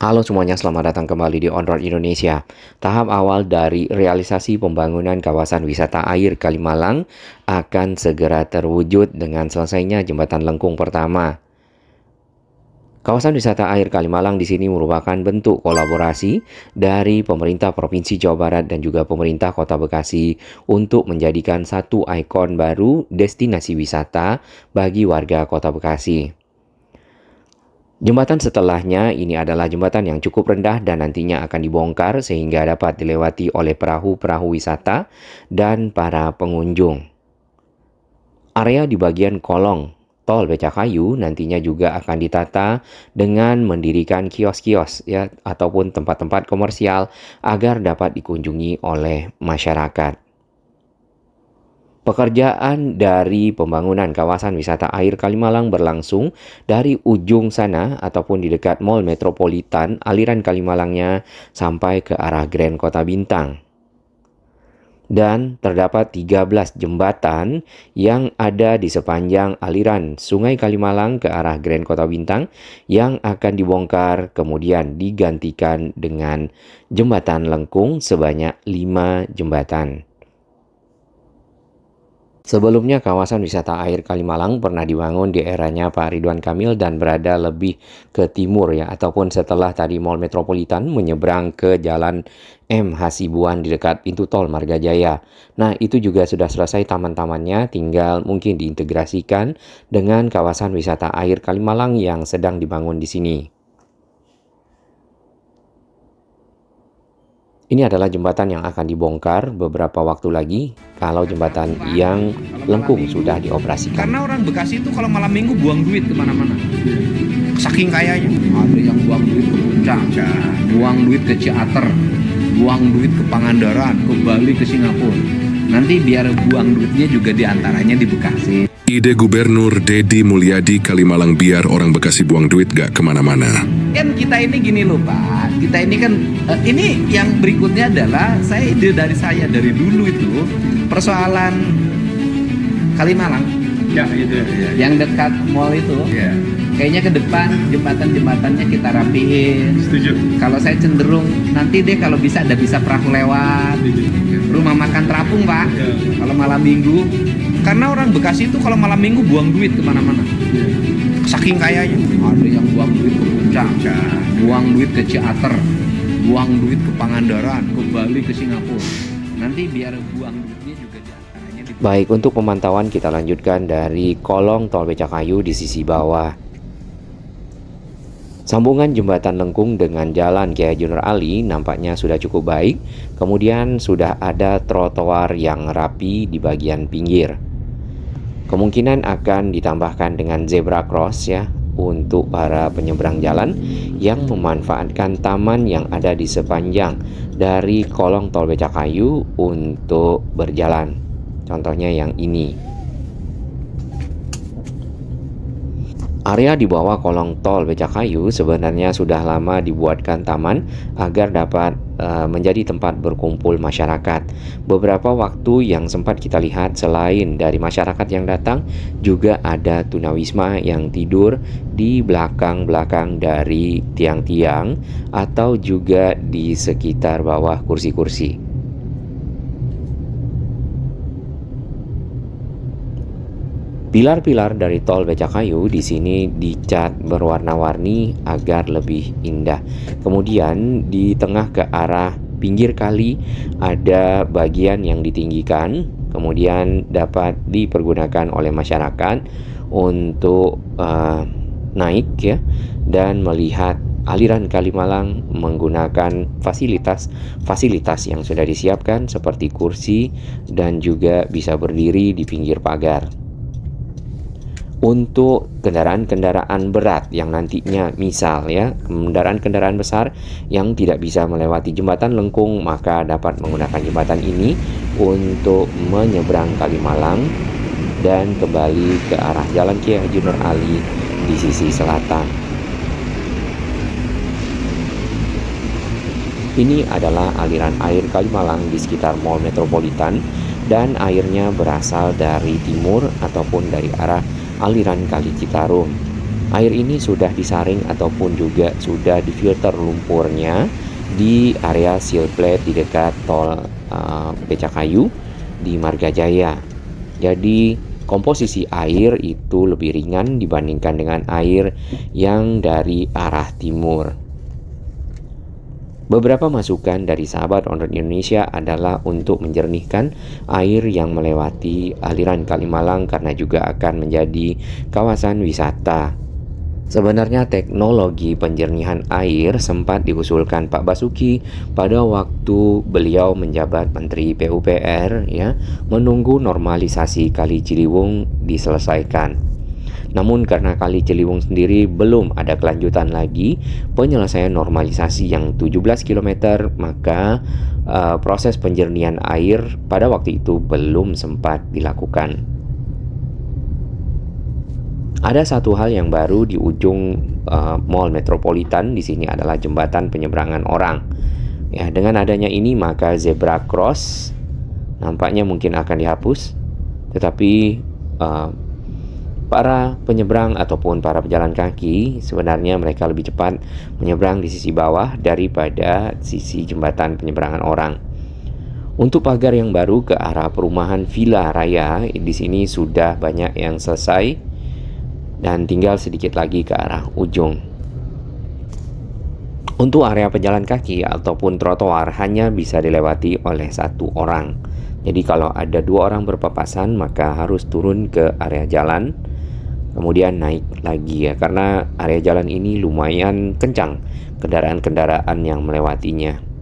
Halo semuanya, selamat datang kembali di On Road Indonesia. Tahap awal dari realisasi pembangunan kawasan wisata air Kalimalang akan segera terwujud dengan selesainya jembatan lengkung pertama. Kawasan wisata air Kalimalang di sini merupakan bentuk kolaborasi dari pemerintah Provinsi Jawa Barat dan juga pemerintah Kota Bekasi untuk menjadikan satu ikon baru destinasi wisata bagi warga Kota Bekasi. Jembatan setelahnya ini adalah jembatan yang cukup rendah dan nantinya akan dibongkar sehingga dapat dilewati oleh perahu-perahu wisata dan para pengunjung. Area di bagian kolong tol Becakayu nantinya juga akan ditata dengan mendirikan kios-kios ya ataupun tempat-tempat komersial agar dapat dikunjungi oleh masyarakat. Pekerjaan dari pembangunan kawasan wisata air Kalimalang berlangsung dari ujung sana ataupun di dekat Mall Metropolitan aliran Kalimalangnya sampai ke arah Grand Kota Bintang. Dan terdapat 13 jembatan yang ada di sepanjang aliran Sungai Kalimalang ke arah Grand Kota Bintang yang akan dibongkar kemudian digantikan dengan jembatan lengkung sebanyak 5 jembatan. Sebelumnya kawasan wisata air Kalimalang pernah dibangun di eranya Pak Ridwan Kamil dan berada lebih ke timur ya ataupun setelah tadi Mall Metropolitan menyeberang ke Jalan M Hasibuan di dekat pintu tol Margajaya. Nah, itu juga sudah selesai taman-tamannya, tinggal mungkin diintegrasikan dengan kawasan wisata air Kalimalang yang sedang dibangun di sini. Ini adalah jembatan yang akan dibongkar beberapa waktu lagi kalau jembatan yang lengkung sudah dioperasikan. Karena orang Bekasi itu kalau malam minggu buang duit kemana-mana. Saking kayanya. Ada yang buang duit ke Puncak, buang duit ke Ciater, buang duit ke Pangandaran, ke Bali, ke Singapura. Nanti biar buang duitnya juga diantaranya di Bekasi. Ide Gubernur Deddy Mulyadi Kalimalang biar orang Bekasi buang duit gak kemana-mana. Kan kita ini gini loh Pak, kita ini kan, ini yang berikutnya adalah ide dari saya dari dulu itu, persoalan Kalimalang. Ya, itu ya. Yang dekat mall itu. Ya. Kayaknya ke depan jembatan-jembatannya kita rapihin. Setuju. Kalau saya cenderung nanti deh kalau bisa ada bisa perahu lewat. Setuju. Rumah makan terapung Pak. Ya. Kalau malam minggu. Karena orang Bekasi itu kalau malam minggu buang duit kemana-mana. Ya. Saking kayanya. Ada yang buang duit ke Puncak, buang duit ke Ciater, buang duit ke Pangandaran, ke Bali, ke Singapura. Nanti biar buang duitnya juga diantaranya di... Baik, untuk pemantauan kita lanjutkan dari kolong tol Becakayu di sisi bawah. Sambungan jembatan lengkung dengan jalan Kiai Haji Nur Ali nampaknya sudah cukup baik. Kemudian sudah ada trotoar yang rapi di bagian pinggir. Kemungkinan akan ditambahkan dengan zebra cross ya untuk para penyeberang jalan yang memanfaatkan taman yang ada di sepanjang dari kolong tol Becakayu untuk berjalan. Contohnya yang ini. Area di bawah kolong tol Becakayu sebenarnya sudah lama dibuatkan taman agar dapat menjadi tempat berkumpul masyarakat. Beberapa waktu yang sempat kita lihat selain dari masyarakat yang datang, juga ada tunawisma yang tidur di belakang-belakang dari tiang-tiang atau juga di sekitar bawah kursi-kursi. Pilar-pilar dari tol Becakayu di sini dicat berwarna-warni agar lebih indah. Kemudian di tengah ke arah pinggir kali ada bagian yang ditinggikan, kemudian dapat dipergunakan oleh masyarakat untuk naik ya dan melihat aliran Kalimalang menggunakan fasilitas yang sudah disiapkan seperti kursi dan juga bisa berdiri di pinggir pagar. Untuk kendaraan-kendaraan berat yang nantinya misal ya kendaraan-kendaraan besar yang tidak bisa melewati jembatan lengkung maka dapat menggunakan jembatan ini untuk menyeberang Kalimalang dan kembali ke arah Jalan Kiai Haji Nur Ali di sisi selatan. Ini adalah aliran air Kalimalang di sekitar Mall Metropolitan dan airnya berasal dari timur ataupun dari arah aliran Kali Citarum. Air ini sudah disaring ataupun juga sudah difilter lumpurnya di area seal plate di dekat tol Becakayu di Margajaya. Jadi komposisi air itu lebih ringan dibandingkan dengan air yang dari arah timur. Beberapa masukan dari sahabat On Road Indonesia adalah untuk menjernihkan air yang melewati aliran Kalimalang karena juga akan menjadi kawasan wisata. Sebenarnya teknologi penjernihan air sempat diusulkan Pak Basuki pada waktu beliau menjabat Menteri PUPR ya, menunggu normalisasi Kali Ciliwung diselesaikan. Namun karena Kali Ciliwung sendiri belum ada kelanjutan lagi penyelesaian normalisasi yang 17 km, maka proses penjernihan air pada waktu itu belum sempat dilakukan. Ada satu hal yang baru di ujung Mall Metropolitan di sini adalah jembatan penyeberangan orang. Ya, dengan adanya ini maka zebra cross nampaknya mungkin akan dihapus, tetapi para penyeberang ataupun para pejalan kaki sebenarnya mereka lebih cepat menyeberang di sisi bawah daripada sisi jembatan penyeberangan orang. Untuk pagar yang baru ke arah perumahan Villa Raya di sini sudah banyak yang selesai dan tinggal sedikit lagi ke arah ujung. Untuk area pejalan kaki ataupun trotoar hanya bisa dilewati oleh satu orang. Jadi kalau ada dua orang berpapasan maka harus turun ke area jalan, kemudian naik lagi ya, karena area jalan ini lumayan kencang kendaraan-kendaraan yang melewatinya.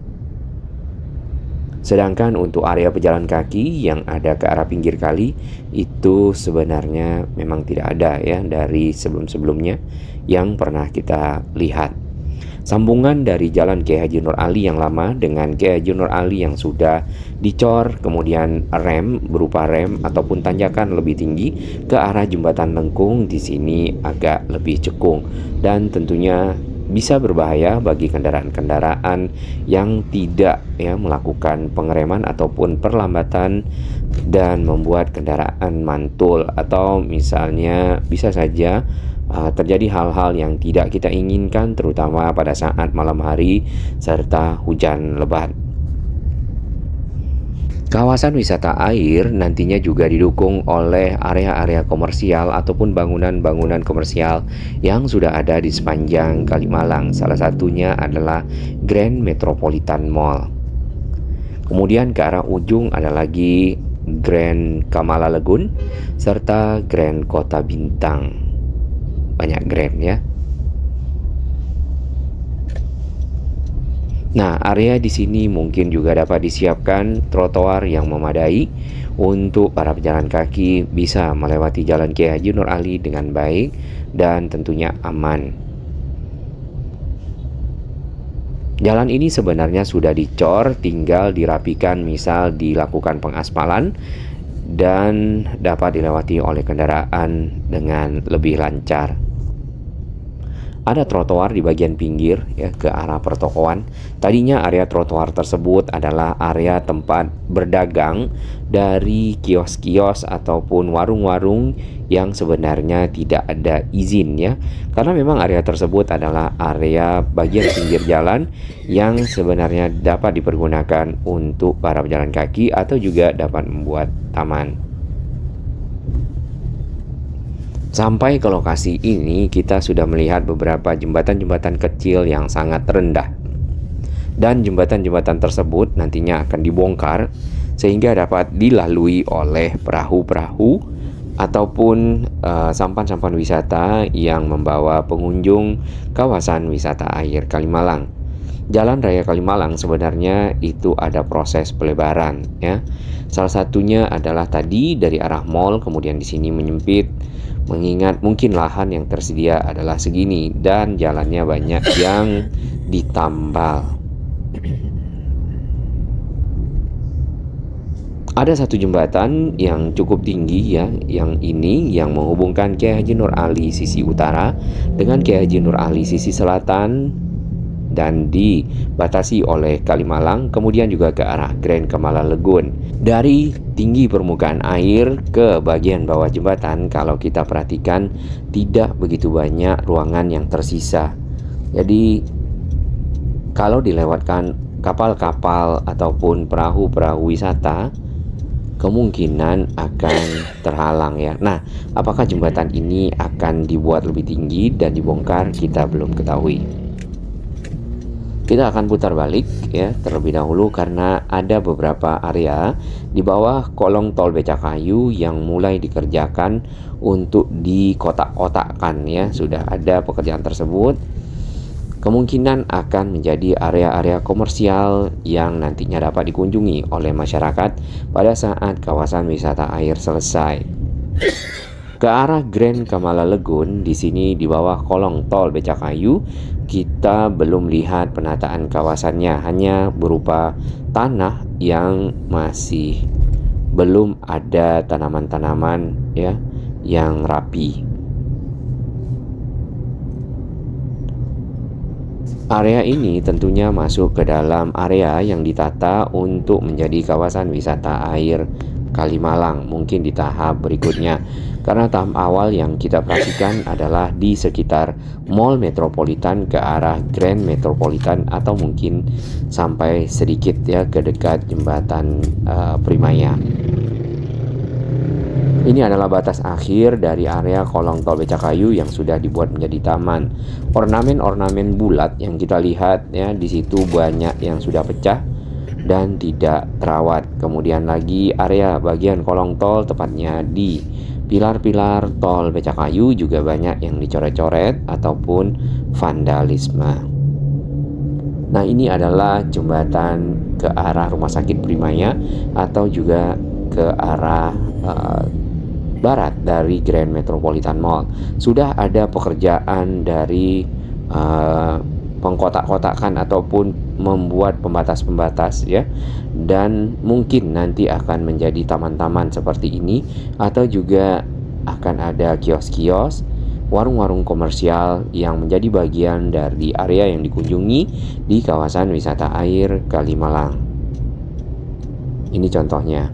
Sedangkan untuk area pejalan kaki yang ada ke arah pinggir kali itu sebenarnya memang tidak ada ya dari sebelum-sebelumnya yang pernah kita lihat. Sambungan dari Jalan Kiai Haji Nur Ali yang lama dengan Kiai Haji Nur Ali yang sudah dicor, kemudian rem berupa rem ataupun tanjakan lebih tinggi ke arah Jembatan Lengkung di sini agak lebih cekung dan tentunya bisa berbahaya bagi kendaraan-kendaraan yang tidak ya melakukan pengereman ataupun perlambatan dan membuat kendaraan mantul atau misalnya bisa saja terjadi hal-hal yang tidak kita inginkan terutama pada saat malam hari serta hujan lebat. Kawasan wisata air nantinya juga didukung oleh area-area komersial ataupun bangunan-bangunan komersial yang sudah ada di sepanjang Kalimalang. Salah satunya adalah Grand Metropolitan Mall. Kemudian ke arah ujung ada lagi Grand Kamala Lagoon serta Grand Kota Bintang. Banyak grand ya. Nah, area di sini mungkin juga dapat disiapkan trotoar yang memadai untuk para pejalan kaki bisa melewati Jalan Kiai Haji Nur Ali dengan baik dan tentunya aman. Jalan ini sebenarnya sudah dicor, tinggal dirapikan, misal dilakukan pengaspalan dan dapat dilewati oleh kendaraan dengan lebih lancar. Ada trotoar di bagian pinggir ya ke arah pertokoan. Tadinya area trotoar tersebut adalah area tempat berdagang dari kios-kios ataupun warung-warung yang sebenarnya tidak ada izin ya. Karena memang area tersebut adalah area bagian pinggir jalan yang sebenarnya dapat dipergunakan untuk para pejalan kaki atau juga dapat membuat taman. Sampai ke lokasi ini kita sudah melihat beberapa jembatan-jembatan kecil yang sangat rendah. Dan jembatan-jembatan tersebut nantinya akan dibongkar sehingga dapat dilalui oleh perahu-perahu ataupun sampan-sampan wisata yang membawa pengunjung kawasan wisata air Kalimalang. Jalan Raya Kalimalang sebenarnya itu ada proses pelebaran ya. Salah satunya adalah tadi dari arah mall kemudian di sini menyempit mengingat mungkin lahan yang tersedia adalah segini dan jalannya banyak yang ditambal. Ada satu jembatan yang cukup tinggi ya, yang ini yang menghubungkan Kiai Haji Nur Ali sisi utara dengan Kiai Haji Nur Ali sisi selatan dan dibatasi oleh Kalimalang, kemudian juga ke arah Grand Kemala Lagoon. Dari tinggi permukaan air ke bagian bawah jembatan, kalau kita perhatikan tidak begitu banyak ruangan yang tersisa. Jadi kalau dilewatkan kapal-kapal ataupun perahu-perahu wisata, kemungkinan akan terhalang ya. Nah, apakah jembatan ini akan dibuat lebih tinggi dan dibongkar, kita belum ketahui. Kita akan putar balik ya terlebih dahulu karena ada beberapa area di bawah kolong tol Becakayu yang mulai dikerjakan untuk dikotak-kotakkan ya. Sudah ada pekerjaan tersebut. Kemungkinan akan menjadi area-area komersial yang nantinya dapat dikunjungi oleh masyarakat pada saat kawasan wisata air selesai. Ke arah Grand Kemala Lagoon, di sini di bawah kolong tol Becakayu, kita belum lihat penataan kawasannya, hanya berupa tanah yang masih belum ada tanaman-tanaman ya yang rapi. Area ini tentunya masuk ke dalam area yang ditata untuk menjadi kawasan wisata air Kalimalang, mungkin di tahap berikutnya. Karena tahap awal yang kita perhatikan adalah di sekitar Mall Metropolitan ke arah Grand Metropolitan atau mungkin sampai sedikit ya ke dekat jembatan Primaya. Ini adalah batas akhir dari area kolong tol Becakayu yang sudah dibuat menjadi taman. Ornamen-ornamen bulat yang kita lihat ya di situ banyak yang sudah pecah dan tidak terawat. Kemudian lagi area bagian kolong tol, tepatnya di pilar-pilar tol Becakayu, juga banyak yang dicoret-coret ataupun vandalisme. Nah, ini adalah jembatan ke arah Rumah Sakit Primaya atau juga ke arah barat dari Grand Metropolitan Mall. Sudah ada pekerjaan dari pengkotak-kotakan ataupun membuat pembatas-pembatas ya, dan mungkin nanti akan menjadi taman-taman seperti ini, atau juga akan ada kios-kios, warung-warung komersial yang menjadi bagian dari area yang dikunjungi di kawasan wisata air Kalimalang. Ini contohnya.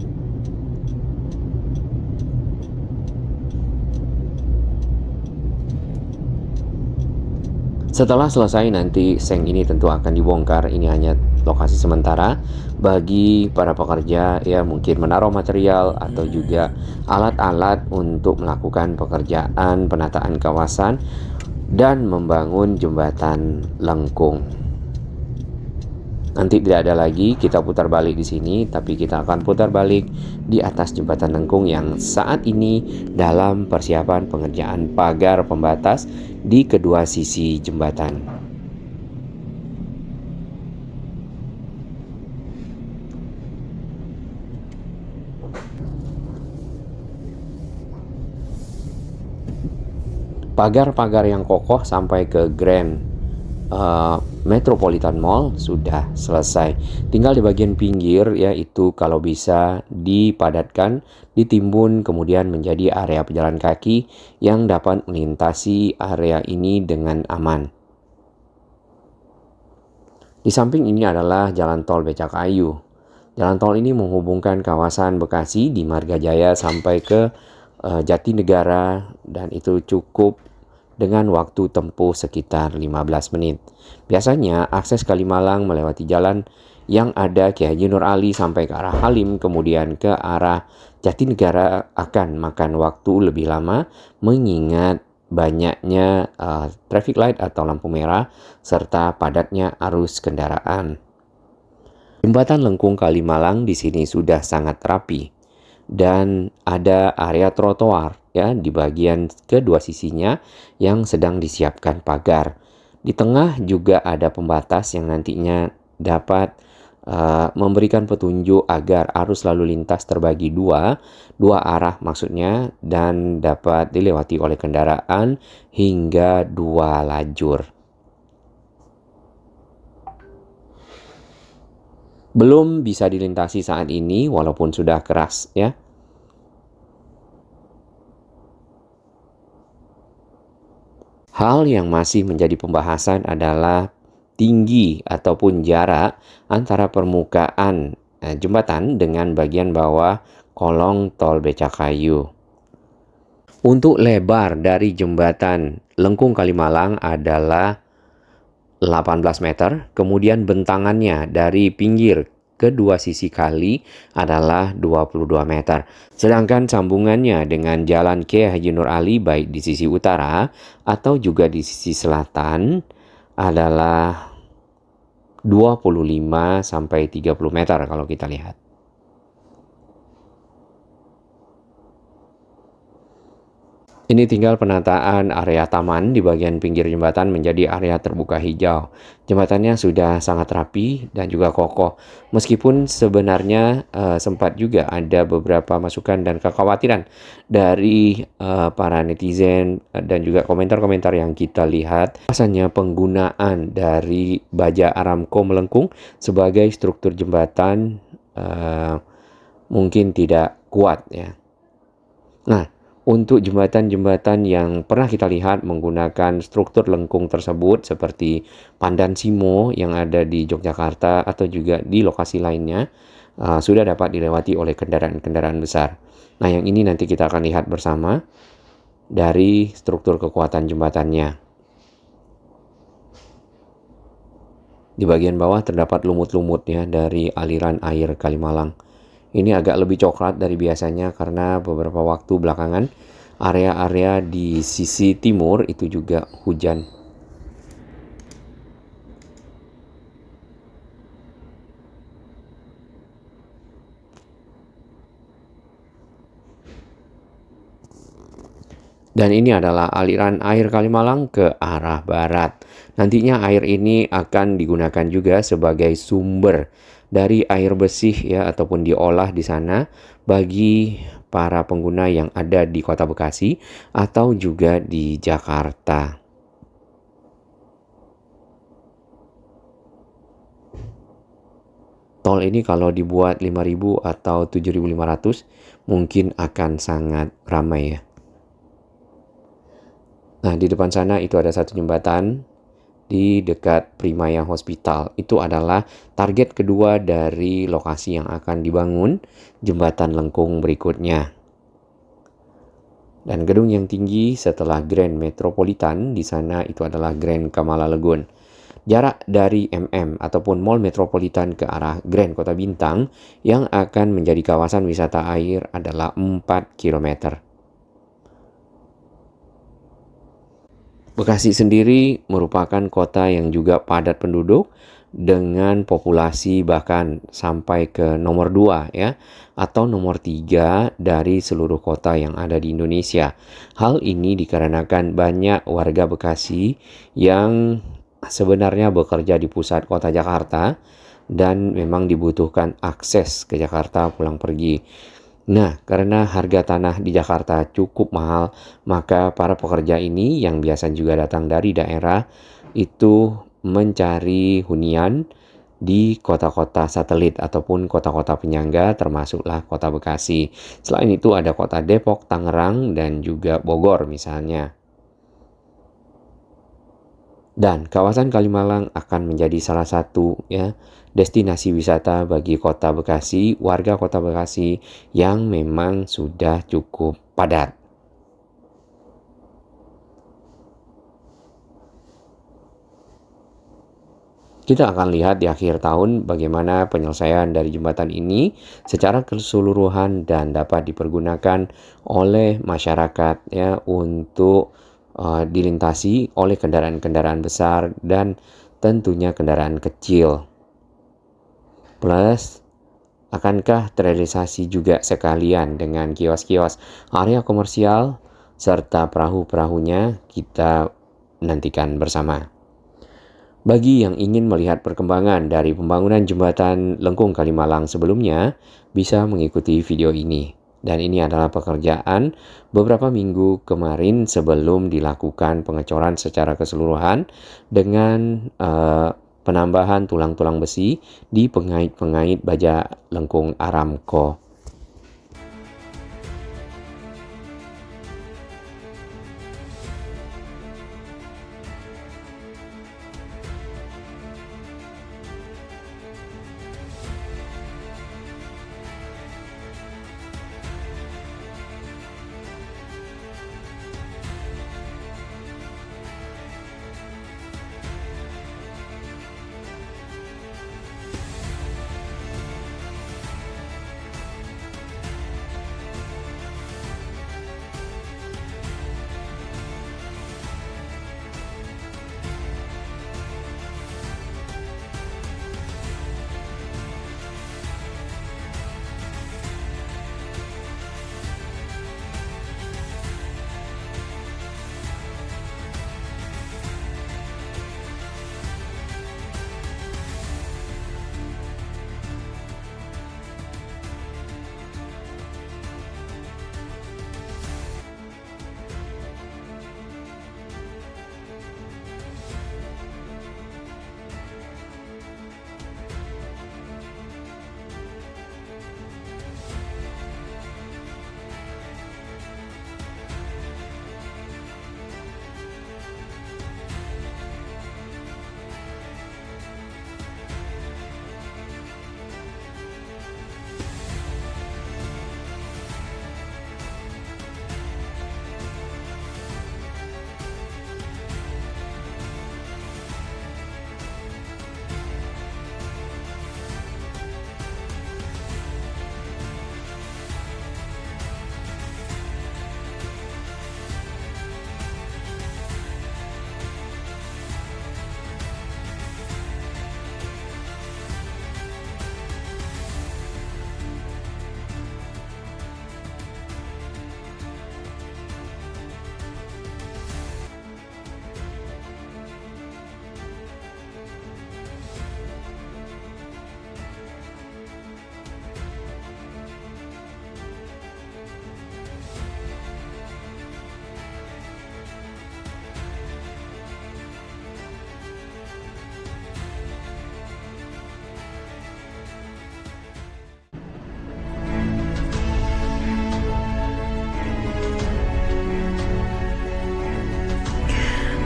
Setelah selesai nanti seng ini tentu akan dibongkar. Ini hanya lokasi sementara bagi para pekerja ya, mungkin menaruh material atau juga alat-alat untuk melakukan pekerjaan penataan kawasan dan membangun jembatan lengkung. Nanti tidak ada lagi kita putar balik di sini, tapi kita akan putar balik di atas jembatan lengkung yang saat ini dalam persiapan pengerjaan pagar pembatas di kedua sisi jembatan. Pagar-pagar yang kokoh sampai ke Grand Metropolitan Mall sudah selesai. Tinggal di bagian pinggir yaitu kalau bisa dipadatkan, ditimbun, kemudian menjadi area pejalan kaki yang dapat melintasi area ini dengan aman. Di samping ini adalah jalan tol Becakayu. Jalan tol ini menghubungkan kawasan Bekasi di Margajaya sampai ke Jatinegara, dan itu cukup dengan waktu tempuh sekitar 15 menit. Biasanya akses Kalimalang melewati jalan yang ada Ki Haji Nur Ali sampai ke arah Halim, kemudian ke arah Jatinegara akan makan waktu lebih lama mengingat banyaknya traffic light atau lampu merah serta padatnya arus kendaraan. Jembatan lengkung Kalimalang di sini sudah sangat rapi dan ada area trotoar ya di bagian kedua sisinya yang sedang disiapkan pagar. Di tengah juga ada pembatas yang nantinya dapat memberikan petunjuk agar arus lalu lintas terbagi dua arah maksudnya, dan dapat dilewati oleh kendaraan hingga 2 lajur. Belum bisa dilintasi saat ini walaupun sudah keras ya. Hal yang masih menjadi pembahasan adalah tinggi ataupun jarak antara permukaan jembatan dengan bagian bawah kolong tol Becakayu. Untuk lebar dari jembatan Lengkung Kalimalang adalah 18 meter, kemudian bentangannya dari pinggir kedua sisi kali adalah 22 meter. Sedangkan sambungannya dengan Jalan Kiai Haji Nur Ali baik di sisi utara atau juga di sisi selatan adalah 25 sampai 30 meter kalau kita lihat. Ini tinggal penataan area taman di bagian pinggir jembatan menjadi area terbuka hijau. Jembatannya sudah sangat rapi dan juga kokoh. Meskipun sebenarnya sempat juga ada beberapa masukan dan kekhawatiran dari para netizen dan juga komentar-komentar yang kita lihat. Rasanya penggunaan dari baja Aramco melengkung sebagai struktur jembatan mungkin tidak kuat ya. Nah, untuk jembatan-jembatan yang pernah kita lihat menggunakan struktur lengkung tersebut seperti Pandan Simo yang ada di Yogyakarta atau juga di lokasi lainnya sudah dapat dilewati oleh kendaraan-kendaraan besar. Nah, yang ini nanti kita akan lihat bersama dari struktur kekuatan jembatannya. Di bagian bawah terdapat lumut-lumut ya dari aliran air Kalimalang. Ini agak lebih coklat dari biasanya karena beberapa waktu belakangan area-area di sisi timur itu juga hujan. Dan ini adalah aliran air Kalimalang ke arah barat. Nantinya air ini akan digunakan juga sebagai sumber dari air bersih ya ataupun diolah di sana bagi para pengguna yang ada di Kota Bekasi atau juga di Jakarta. Tol ini kalau dibuat 5.000 atau 7.500 mungkin akan sangat ramai ya. Nah, di depan sana itu ada satu jembatan di dekat Primaya Hospital. Itu adalah target kedua dari lokasi yang akan dibangun jembatan lengkung berikutnya. Dan gedung yang tinggi setelah Grand Metropolitan di sana itu adalah Grand Kamala Lagoon. Jarak dari ataupun Mall Metropolitan ke arah Grand Kota Bintang yang akan menjadi kawasan wisata air adalah 4 km. Bekasi sendiri merupakan kota yang juga padat penduduk dengan populasi bahkan sampai ke nomor 2 ya atau nomor 3 dari seluruh kota yang ada di Indonesia. Hal ini dikarenakan banyak warga Bekasi yang sebenarnya bekerja di pusat kota Jakarta dan memang dibutuhkan akses ke Jakarta pulang pergi. Nah, karena harga tanah di Jakarta cukup mahal, maka para pekerja ini yang biasa juga datang dari daerah itu mencari hunian di kota-kota satelit ataupun kota-kota penyangga termasuklah kota Bekasi. Selain itu ada kota Depok, Tangerang, dan juga Bogor misalnya. Dan kawasan Kalimalang akan menjadi salah satu ya destinasi wisata bagi kota Bekasi, warga kota Bekasi yang memang sudah cukup padat. Kita akan lihat di akhir tahun bagaimana penyelesaian dari jembatan ini secara keseluruhan dan dapat dipergunakan oleh masyarakat ya untuk dilintasi oleh kendaraan-kendaraan besar dan tentunya kendaraan kecil. Plus, akankah terrealisasi juga sekalian dengan kios-kios area komersial serta perahu-perahunya kita nantikan bersama. Bagi yang ingin melihat perkembangan dari pembangunan jembatan Lengkung Kalimalang sebelumnya, bisa mengikuti video ini. Dan ini adalah pekerjaan beberapa minggu kemarin sebelum dilakukan pengecoran secara keseluruhan dengan penambahan tulang-tulang besi di pengait-pengait baja lengkung Aramco.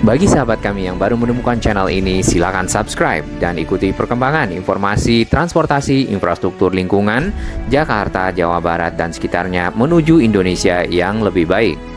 Bagi sahabat kami yang baru menemukan channel ini, silakan subscribe dan ikuti perkembangan informasi transportasi, infrastruktur lingkungan, Jakarta, Jawa Barat, dan sekitarnya menuju Indonesia yang lebih baik.